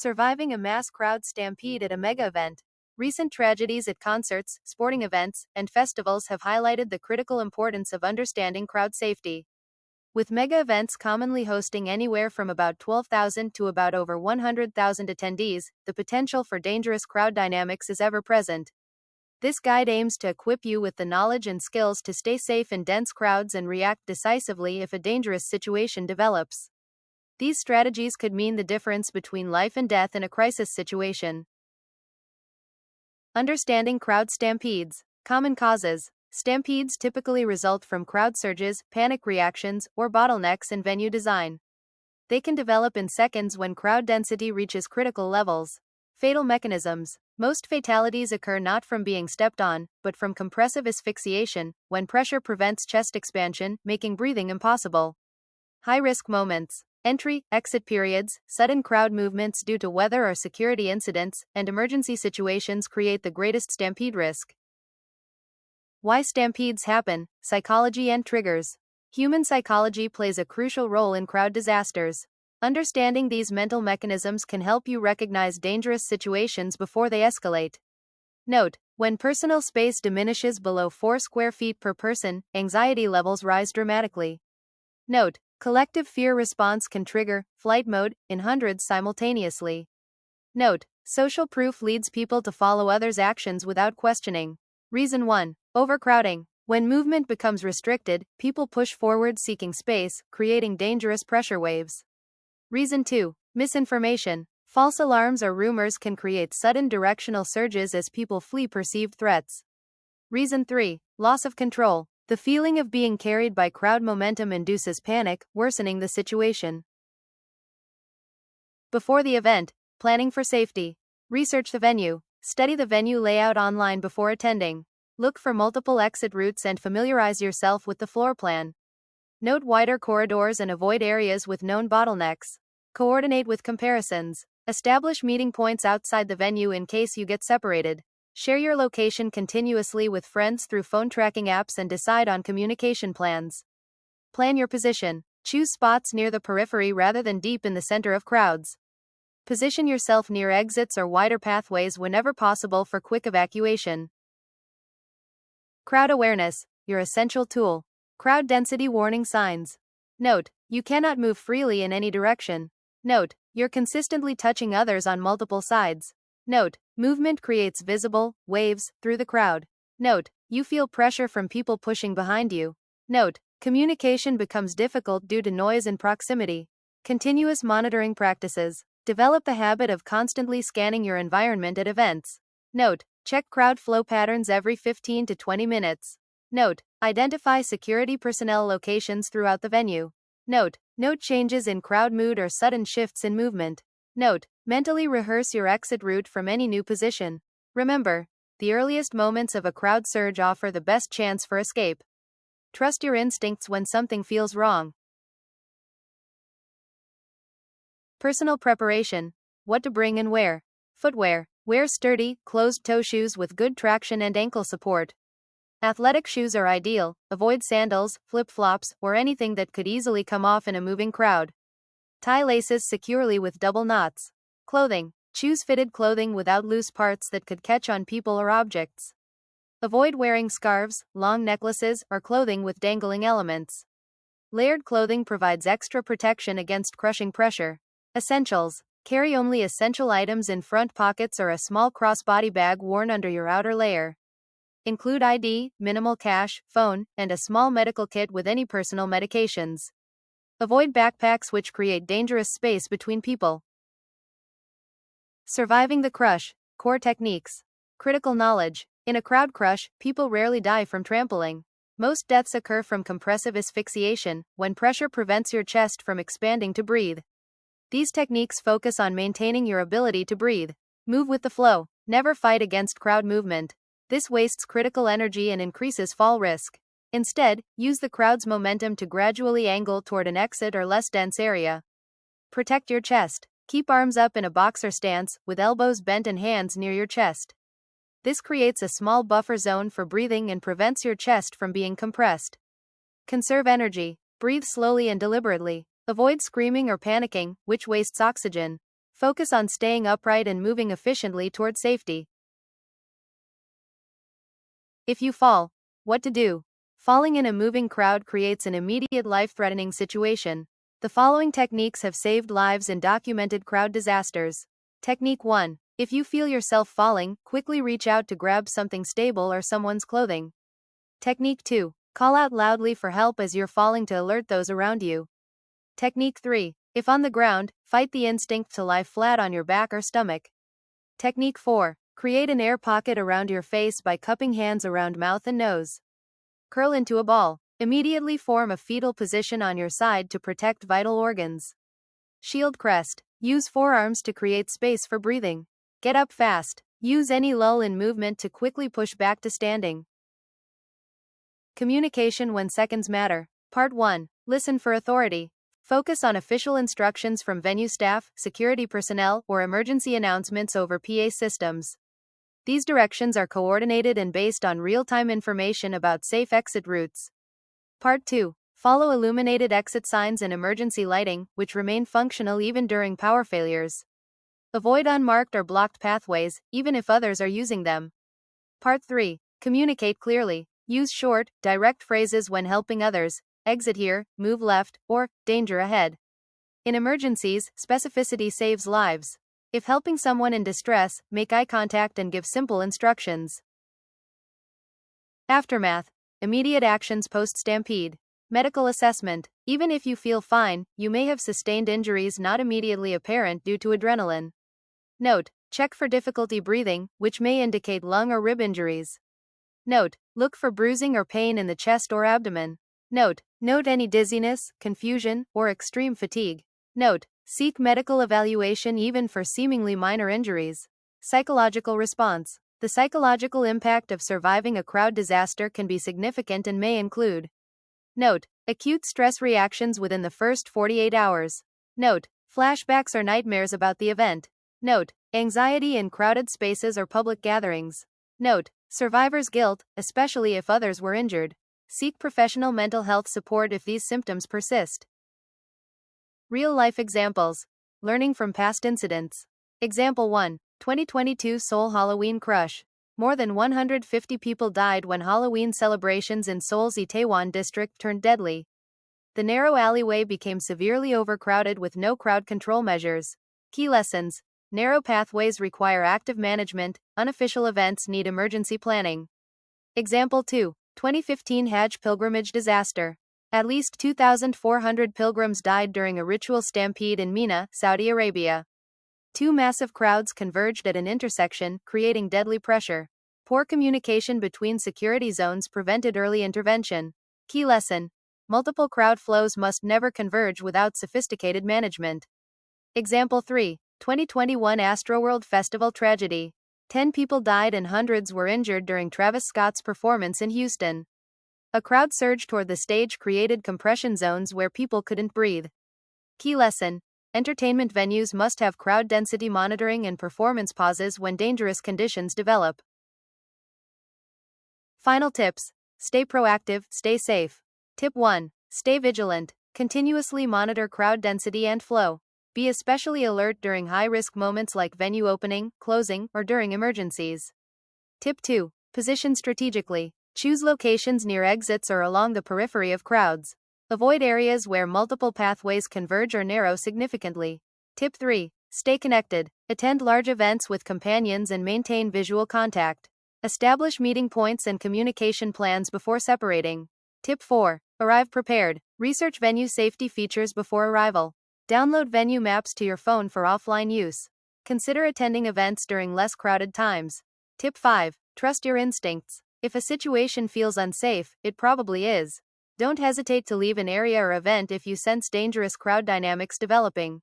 Surviving a mass crowd stampede at a mega event. Recent tragedies at concerts, sporting events, and festivals have highlighted the critical importance of understanding crowd safety. With mega events commonly hosting anywhere from about 12,000 to about over 100,000 attendees, the potential for dangerous crowd dynamics is ever present. This guide aims to equip you with the knowledge and skills to stay safe in dense crowds and react decisively if a dangerous situation develops. These strategies could mean the difference between life and death in a crisis situation. Understanding crowd stampedes. Common causes. Stampedes typically result from crowd surges, panic reactions, or bottlenecks in venue design. They can develop in seconds when crowd density reaches critical levels. Fatal mechanisms. Most fatalities occur not from being stepped on, but from compressive asphyxiation, when pressure prevents chest expansion, making breathing impossible. High-risk moments. Entry, exit periods, sudden crowd movements due to weather or security incidents, and emergency situations create the greatest stampede risk. Why stampedes happen, psychology and triggers. Human psychology plays a crucial role in crowd disasters. Understanding these mental mechanisms can help you recognize dangerous situations before they escalate. Note: when personal space diminishes below 4 square feet per person, anxiety levels rise dramatically. Note: collective fear response can trigger flight mode in hundreds simultaneously. Note: social proof leads people to follow others' actions without questioning. Reason 1. Overcrowding. When movement becomes restricted, people push forward seeking space, creating dangerous pressure waves. Reason 2. Misinformation. False alarms or rumors can create sudden directional surges as people flee perceived threats. Reason 3. Loss of control. The feeling of being carried by crowd momentum induces panic, worsening the situation. Before the event, planning for safety. Research the venue. Study the venue layout online before attending. Look for multiple exit routes and familiarize yourself with the floor plan. Note wider corridors and avoid areas with known bottlenecks. Coordinate with comparisons. Establish meeting points outside the venue in case you get separated. Share your location continuously with friends through phone tracking apps and decide on communication plans. Plan your position. Choose spots near the periphery rather than deep in the center of crowds. Position yourself near exits or wider pathways whenever possible for quick evacuation. Crowd awareness, your essential tool. Crowd density warning signs. Note: you cannot move freely in any direction. Note: you're consistently touching others on multiple sides. Note: movement creates visible waves through the crowd. Note: you feel pressure from people pushing behind you. Note: communication becomes difficult due to noise and proximity. Continuous monitoring practices. Develop the habit of constantly scanning your environment at events. Note: check crowd flow patterns every 15 to 20 minutes. Note: identify security personnel locations throughout the venue. Note: note changes in crowd mood or sudden shifts in movement. Note: mentally rehearse your exit route from any new position. Remember, the earliest moments of a crowd surge offer the best chance for escape. Trust your instincts when something feels wrong. Personal preparation. What to bring and wear. Footwear. Wear sturdy, closed-toe shoes with good traction and ankle support. Athletic shoes are ideal. Avoid sandals, flip-flops, or anything that could easily come off in a moving crowd. Tie laces securely with double knots. Clothing. Choose fitted clothing without loose parts that could catch on people or objects. Avoid wearing scarves, long necklaces, or clothing with dangling elements. Layered clothing provides extra protection against crushing pressure. Essentials. Carry only essential items in front pockets or a small crossbody bag worn under your outer layer. Include ID, minimal cash, phone, and a small medical kit with any personal medications. Avoid backpacks which create dangerous space between people. Surviving the crush. Core techniques. Critical knowledge. In a crowd crush, people rarely die from trampling. Most deaths occur from compressive asphyxiation, when pressure prevents your chest from expanding to breathe. These techniques focus on maintaining your ability to breathe. Move with the flow. Never fight against crowd movement. This wastes critical energy and increases fall risk. Instead, use the crowd's momentum to gradually angle toward an exit or less dense area. Protect your chest. Keep arms up in a boxer stance, with elbows bent and hands near your chest. This creates a small buffer zone for breathing and prevents your chest from being compressed. Conserve energy. Breathe slowly and deliberately. Avoid screaming or panicking, which wastes oxygen. Focus on staying upright and moving efficiently toward safety. If you fall, what to do? Falling in a moving crowd creates an immediate life-threatening situation. The following techniques have saved lives in documented crowd disasters. Technique 1. If you feel yourself falling, quickly reach out to grab something stable or someone's clothing. Technique 2. Call out loudly for help as you're falling to alert those around you. Technique 3. If on the ground, fight the instinct to lie flat on your back or stomach. Technique 4. Create an air pocket around your face by cupping hands around mouth and nose. Curl into a ball. Immediately form a fetal position on your side to protect vital organs. Shield crest. Use forearms to create space for breathing. Get up fast. Use any lull in movement to quickly push back to standing. Communication when seconds matter. Part 1. Listen for authority. Focus on official instructions from venue staff, security personnel, or emergency announcements over PA systems. These directions are coordinated and based on real-time information about safe exit routes. Part 2. Follow illuminated exit signs and emergency lighting, which remain functional even during power failures. Avoid unmarked or blocked pathways, even if others are using them. Part 3. Communicate clearly. Use short, direct phrases when helping others. Exit here, move left, or danger ahead. In emergencies, specificity saves lives. If helping someone in distress, make eye contact and give simple instructions. Aftermath. Immediate actions post-stampede. Medical assessment. Even if you feel fine, you may have sustained injuries not immediately apparent due to adrenaline. Note: check for difficulty breathing, which may indicate lung or rib injuries. Note: look for bruising or pain in the chest or abdomen. Note any dizziness, confusion, or extreme fatigue. Note: seek medical evaluation even for seemingly minor injuries. Psychological response. The psychological impact of surviving a crowd disaster can be significant and may include: note: acute stress reactions within the first 48 hours. Note: flashbacks or nightmares about the event. Note: anxiety in crowded spaces or public gatherings. Note: survivor's guilt, especially if others were injured. Seek professional mental health support if these symptoms persist. Real-life examples. Learning from past incidents. Example 1. 2022 Seoul Halloween Crush. More than 150 people died when Halloween celebrations in Seoul's Itaewon district turned deadly. The narrow alleyway became severely overcrowded with no crowd control measures. Key lessons. Narrow pathways require active management, unofficial events need emergency planning. Example 2. 2015 Hajj pilgrimage disaster. At least 2,400 pilgrims died during a ritual stampede in Mina, Saudi Arabia. Two massive crowds converged at an intersection, creating deadly pressure. Poor communication between security zones prevented early intervention. Key lesson. Multiple crowd flows must never converge without sophisticated management. Example 3. 2021 Astroworld Festival tragedy. 10 people died and hundreds were injured during Travis Scott's performance in Houston. A crowd surge toward the stage created compression zones where people couldn't breathe. Key lesson. Entertainment venues must have crowd density monitoring and performance pauses when dangerous conditions develop. Final tips. Stay proactive, stay safe. Tip 1. Stay vigilant. Continuously monitor crowd density and flow. Be especially alert during high-risk moments like venue opening, closing, or during emergencies. Tip 2. Position strategically. Choose locations near exits or along the periphery of crowds. Avoid areas where multiple pathways converge or narrow significantly. Tip 3. Stay connected. Attend large events with companions and maintain visual contact. Establish meeting points and communication plans before separating. Tip 4. Arrive prepared. Research venue safety features before arrival. Download venue maps to your phone for offline use. Consider attending events during less crowded times. Tip 5. Trust your instincts. If a situation feels unsafe, it probably is. Don't hesitate to leave an area or event if you sense dangerous crowd dynamics developing.